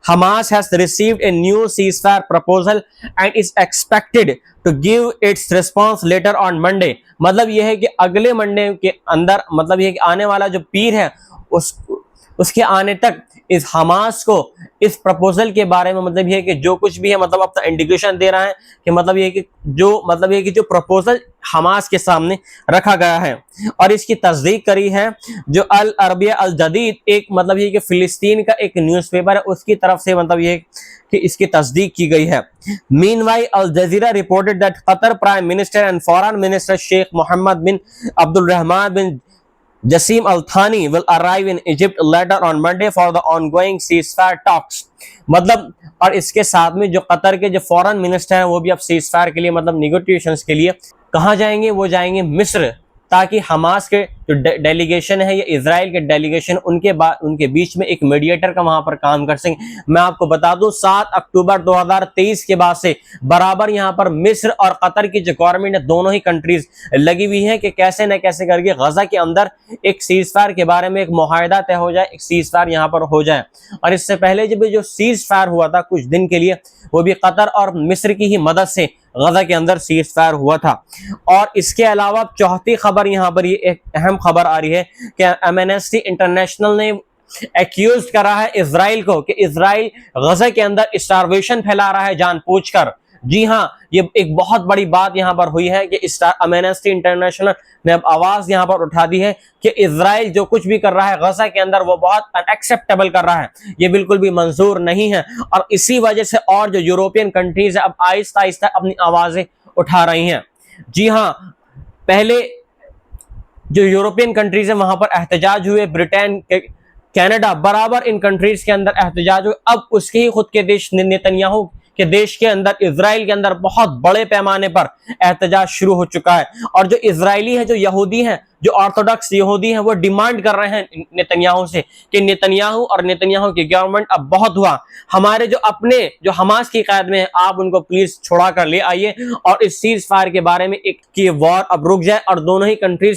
Hamas has received a new ceasefire proposal and is expected to give its response later on Monday। मतलब यह है कि अगले Monday के अंदर, मतलब यह कि आने वाला जो पीर है उसके आने तक इस हमास को इस प्रपोजल के बारे में, मतलब ये कि जो कुछ भी है, मतलब अपना इंडिकेशन दे रहा है कि मतलब ये कि जो प्रपोजल हमास के सामने रखा गया है और इसकी तस्दीक करी है जो अल अरबिया अल जदीद, एक मतलब ये कि फिलिस्तीन का एक न्यूज़पेपर है, उसकी तरफ से मतलब ये कि इसकी तस्दीक की गई है। Meanwhile Al Jazeera reported that Qatar prime minister and foreign minister Sheikh Mohammed bin Abdul Rahman bin Jassim Al Thani will arrive in Egypt later on Monday for the ongoing ceasefire talks। मतलब और इसके साथ में जो Qatar के जो foreign minister हैं वो भी अब सीजफायर के लिए, मतलब निगोटिएशंस के लिए कहाँ जाएंगे? वो जाएंगे मिस्र, ताकि हमास के जो डेलीगेशन है या इजराइल के डेलीगेशन उनके बीच में एक मीडिएटर का वहां पर काम कर सकें। मैं आपको बता दूं 7 अक्टूबर 2023 के बाद से बराबर यहां पर मिस्र और कतर की जो गवर्नमेंट है, दोनों ही कंट्रीज लगी हुई है कि कैसे न कैसे करके गजा के अंदर एक सीजफायर के बारे में एक मुआहदा तय हो जाए, एक सीजफायर यहां पर हो जाए। और इससे पहले जब जो सीजफायर हुआ था कुछ दिन के लिए, वो भी कतर और मिस्र की ही मदद से गजा के अंदर सीजफायर हुआ था। और इसके अलावा चौथी खबर यहाँ पर ये एक अहम खबर आ रही है कि एमनेस्टी इंटरनेशनल ने एक्यूज करा है इजराइल को कि इजराइल गजा के अंदर स्टारवेशन फैला रहा है जानबूझकर। जी हाँ, ये एक बहुत बड़ी बात यहाँ पर हुई है कि एमनेस्टी इंटरनेशनल ने अब आवाज यहाँ पर उठा दी है कि इजराइल जो कुछ भी कर रहा है गजा के अंदर वो बहुत अनएक्सेप्टेबल कर रहा है, ये बिल्कुल भी मंजूर नहीं है। और इसी वजह से और जो यूरोपियन कंट्रीज है अब आहिस्ता आहिस्ता अपनी आवाजें उठा रही हैं। जी हाँ, पहले जो यूरोपियन कंट्रीज है वहां पर एहतजाज हुए, ब्रिटेन, कनाडा, बराबर इन कंट्रीज के अंदर एहतजाज हुए। अब उसके ही खुद के देश नेतन्याहू के देश के अंदर, इजराइल के अंदर बहुत बड़े पैमाने पर एहतजाज शुरू हो चुका है। और जो इजरायली है, जो यहूदी हैं, जो ऑर्थोडॉक्स यहूदी हैं, वो डिमांड कर रहे हैं नेतन्याहू से कि नेतन्याहू और नेतन्याहू की गवर्नमेंट अब बहुत हुआ, हमारे जो अपने जो हमास की कैद में है आप उनको प्लीज छुड़ा कर ले आइए और इस सीज फायर के बारे में एक कि वॉर अब रुक जाए और दोनों ही कंट्रीज